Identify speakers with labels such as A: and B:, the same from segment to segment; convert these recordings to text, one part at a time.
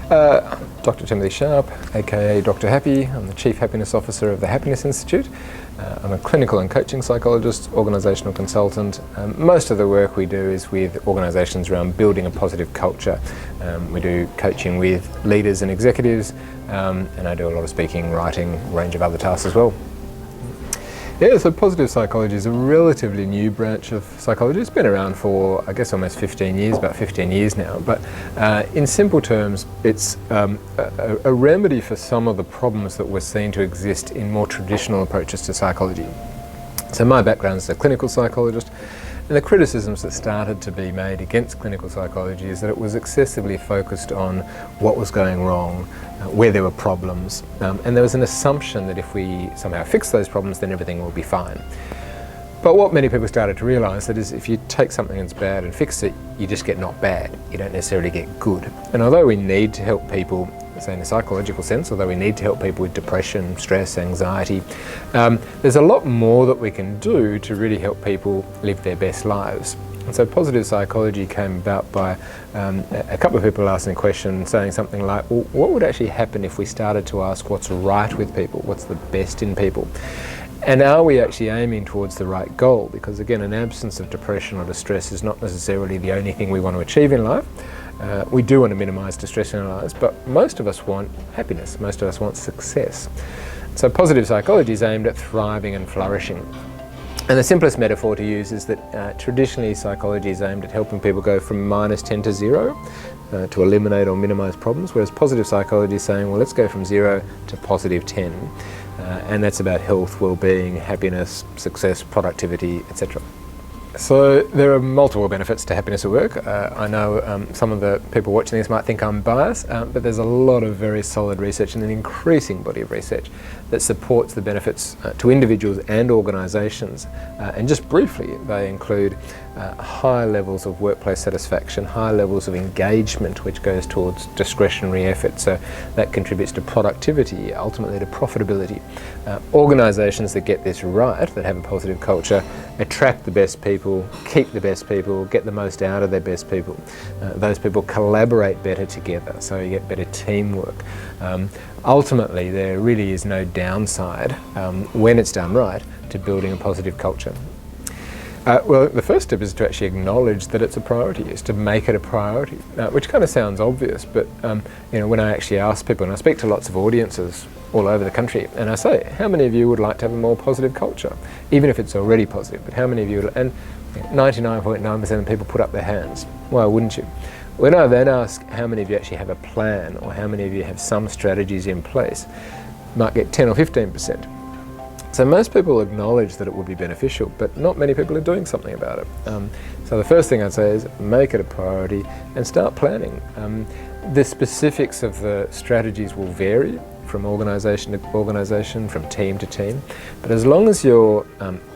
A: Dr. Timothy Sharp, aka Dr. Happy. I'm the Chief Happiness Officer of the Happiness Institute. I'm a clinical and coaching psychologist, organisational consultant. Most of the work we do is with organisations around building a positive culture. We do coaching with leaders and executives, and I do a lot of speaking, writing, a range of other tasks as well. Yeah, so positive psychology is a relatively new branch of psychology. It's been around for, I guess, almost 15 years, about 15 years now. But in simple terms, it's a remedy for some of the problems that we're seen to exist in more traditional approaches to psychology. So my background is a clinical psychologist, and the criticisms that started to be made against clinical psychology is that it was excessively focused on what was going wrong, where there were problems, and there was an assumption that if we somehow fix those problems, then everything will be fine. But what many people started to realise that is if you take something that's bad and fix it, you just get not bad, you don't necessarily get good. And although we need to help people, say in a psychological sense, although we need to help people with depression, stress, anxiety, there's a lot more that we can do to really help people live their best lives. And so positive psychology came about by a couple of people asking a question, saying something like, well, what would actually happen if we started to ask what's right with people, what's the best in people? And are we actually aiming towards the right goal? Because again, an absence of depression or distress is not necessarily the only thing we want to achieve in life. We do want to minimise distress in our lives, but most of us want happiness, most of us want success. So positive psychology is aimed at thriving and flourishing. And the simplest metaphor to use is that traditionally psychology is aimed at helping people go from -10 to 0 to eliminate or minimise problems, whereas positive psychology is saying, well, let's go from 0 to +10. And that's about health, well-being, happiness, success, productivity, etc. So there are multiple benefits to happiness at work. I know some of the people watching this might think I'm biased, but there's a lot of very solid research and an increasing body of research that supports the benefits to individuals and organisations. And just briefly, they include high levels of workplace satisfaction, high levels of engagement, which goes towards discretionary effort. So that contributes to productivity, ultimately to profitability. Organisations that get this right, that have a positive culture, attract the best people, keep the best people, get the most out of their best people. Those people collaborate better together, so you get better teamwork. Ultimately, there really is no downside, when it's done right, to building a positive culture. Well, the first step is to actually acknowledge that it's a priority, is to make it a priority, which kind of sounds obvious, but you know, when I actually ask people, and I speak to lots of audiences all over the country, and I say, how many of you would like to have a more positive culture? Even if it's already positive, but how many of you, and 99.9% of people put up their hands. Why wouldn't you? When I then ask how many of you actually have a plan, or how many of you have some strategies in place, might get 10 or 15%. So most people acknowledge that it would be beneficial, but not many people are doing something about it. So the first thing I'd say is make it a priority and start planning. The specifics of the strategies will vary from organisation to organisation, from team to team, but as long as you're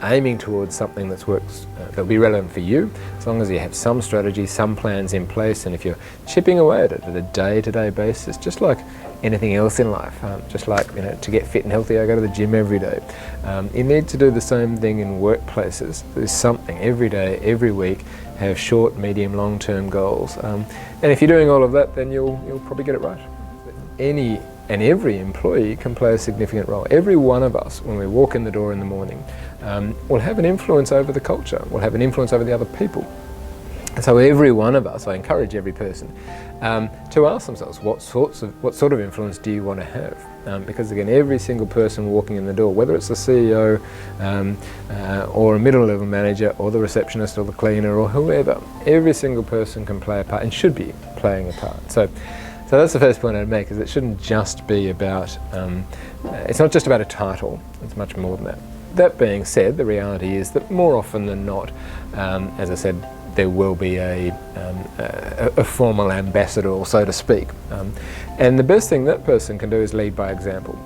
A: aiming towards something that'll be relevant for you, as long as you have some strategy, some plans in place, and if you're chipping away at it at a day-to-day basis, just like anything else in life, just like, you know, to get fit and healthy, I go to the gym every day. You need to do the same thing in workplaces. There's something every day, every week, have short, medium, long-term goals. And if you're doing all of that, then you'll probably get it right. Any and every employee can play a significant role. Every one of us, when we walk in the door in the morning, will have an influence over the culture, will have an influence over the other people. So every one of us, I encourage every person to ask themselves, what sort of influence do you want to have? Because again, every single person walking in the door, whether it's the CEO or a middle-level manager or the receptionist or the cleaner or whoever, every single person can play a part and should be playing a part. So that's the first point I'd make, is it shouldn't just be about, it's not just about a title, it's much more than that. That being said, the reality is that more often than not, as I said, there will be a formal ambassador, so to speak. And the best thing that person can do is lead by example.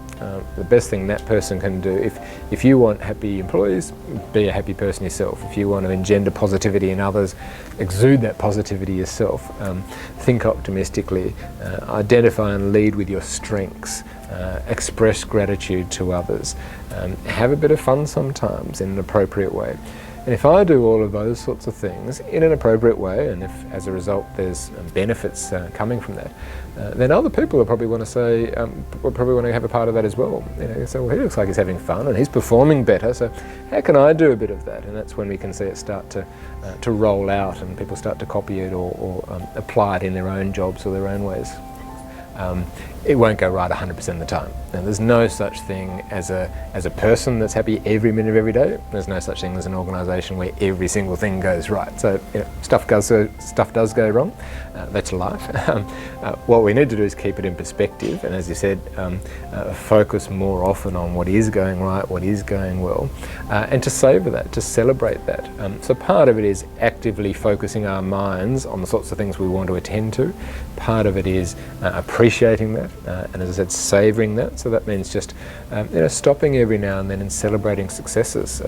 A: The best thing that person can do, if you want happy employees, be a happy person yourself. If you want to engender positivity in others, exude that positivity yourself. Think optimistically, identify and lead with your strengths, express gratitude to others, have a bit of fun sometimes in an appropriate way. And if I do all of those sorts of things in an appropriate way, and if as a result there's benefits coming from that, then other people will probably want to say, will probably want to have a part of that as well. So well, he looks like he's having fun and he's performing better, so how can I do a bit of that? And that's when we can see it start to roll out and people start to copy it or apply it in their own jobs or their own ways. It won't go right 100% of the time. And there's no such thing as a person that's happy every minute of every day. There's no such thing as an organisation where every single thing goes right. So stuff does go wrong. That's life. What we need to do is keep it in perspective, and as you said, focus more often on what is going right, what is going well, and to savour that, to celebrate that. So part of it is actively focusing our minds on the sorts of things we want to attend to. Part of it is appreciating that. And as I said, savouring that. So that means just stopping every now and then and celebrating successes.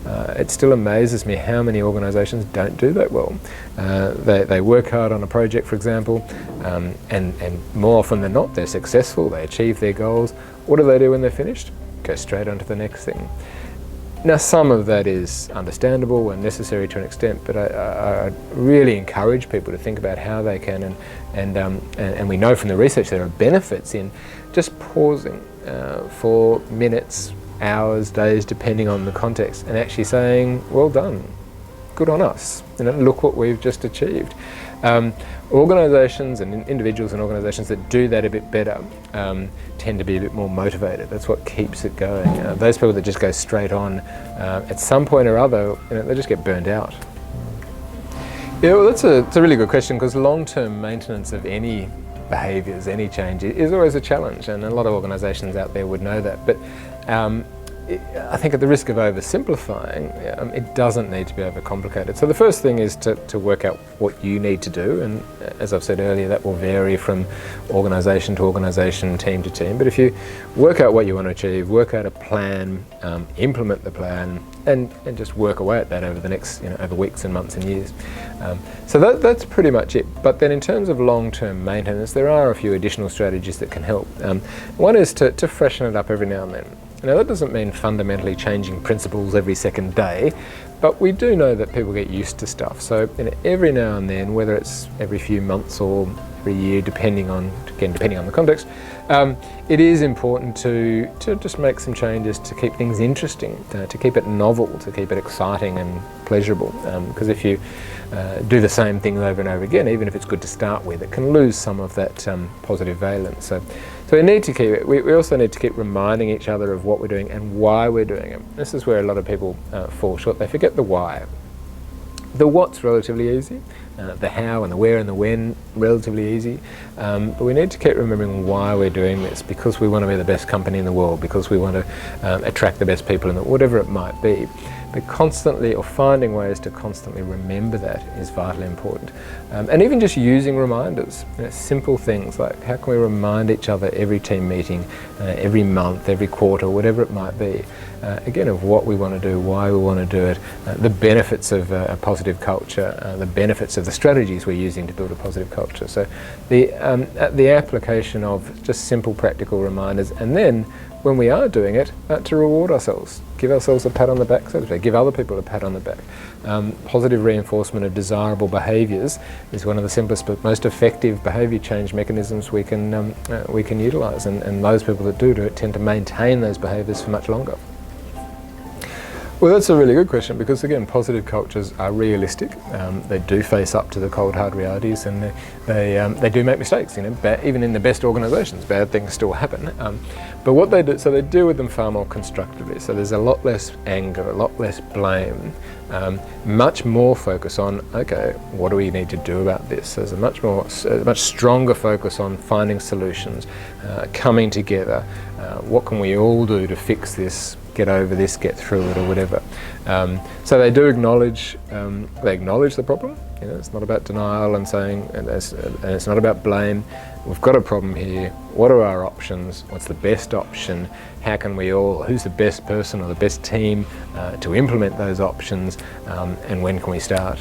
A: It still amazes me how many organisations don't do that well. They work hard on a project, for example, and more often than not they're successful, they achieve their goals. What do they do when they're finished? Go straight on to the next thing. Now, some of that is understandable and necessary to an extent, but I really encourage people to think about how they can, and we know from the research there are benefits in just pausing for minutes, hours, days, depending on the context, and actually saying, well done, good on us, look what we've just achieved. Organisations and individuals and organisations that do that a bit better tend to be a bit more motivated. That's what keeps it going. Those people that just go straight on, at some point or other, they just get burned out. Yeah, well, it's a really good question, because long-term maintenance of any behaviours, any change, is always a challenge, and a lot of organisations out there would know that. But I think at the risk of oversimplifying, it doesn't need to be overcomplicated. So the first thing is to work out what you need to do, and as I've said earlier, that will vary from organisation to organisation, team to team. But if you work out what you want to achieve, work out a plan, implement the plan, and just work away at that over the next, over weeks and months and years. So that's pretty much it. But then in terms of long-term maintenance, there are a few additional strategies that can help. One is to freshen it up every now and then. Now, that doesn't mean fundamentally changing principles every second day, but we do know that people get used to stuff. So every now and then, whether it's every few months or every year, depending on the context, it is important to just make some changes to keep things interesting, to keep it novel, to keep it exciting and pleasurable. Because if you do the same thing over and over again, even if it's good to start with, it can lose some of that positive valence. So we need to keep it. We also need to keep reminding each other of what we're doing and why we're doing it. This is where a lot of people fall short. They forget the why. The what's relatively easy. The how and the where and the when, relatively easy. But we need to keep remembering why we're doing this, because we want to be the best company in the world, because we want to attract the best people in the, whatever it might be. But constantly, or finding ways to constantly remember that, is vitally important. And even just using reminders, simple things like how can we remind each other every team meeting, every month, every quarter, whatever it might be, again, of what we want to do, why we want to do it, the benefits of a positive culture, the benefits of the strategies we're using to build a positive culture. So the application of just simple practical reminders, and then when we are doing it, to reward ourselves, give ourselves a pat on the back, so to speak, give other people a pat on the back. Positive reinforcement of desirable behaviours is one of the simplest but most effective behaviour change mechanisms we can utilise, and those people that do it tend to maintain those behaviours for much longer. Well, that's a really good question, because again, positive cultures are realistic. They do face up to the cold hard realities, and they do make mistakes. Even in the best organisations, bad things still happen. But what they do, so they deal with them far more constructively. So there's a lot less anger, a lot less blame, much more focus on, okay, what do we need to do about this? There's a much stronger focus on finding solutions, coming together. What can we all do to fix this? Get over this, get through it, or whatever. So they do acknowledge the problem. It's not about denial and saying, and it's not about blame. We've got a problem here. What are our options? What's the best option? How can we all? Who's the best person or the best team to implement those options? And when can we start?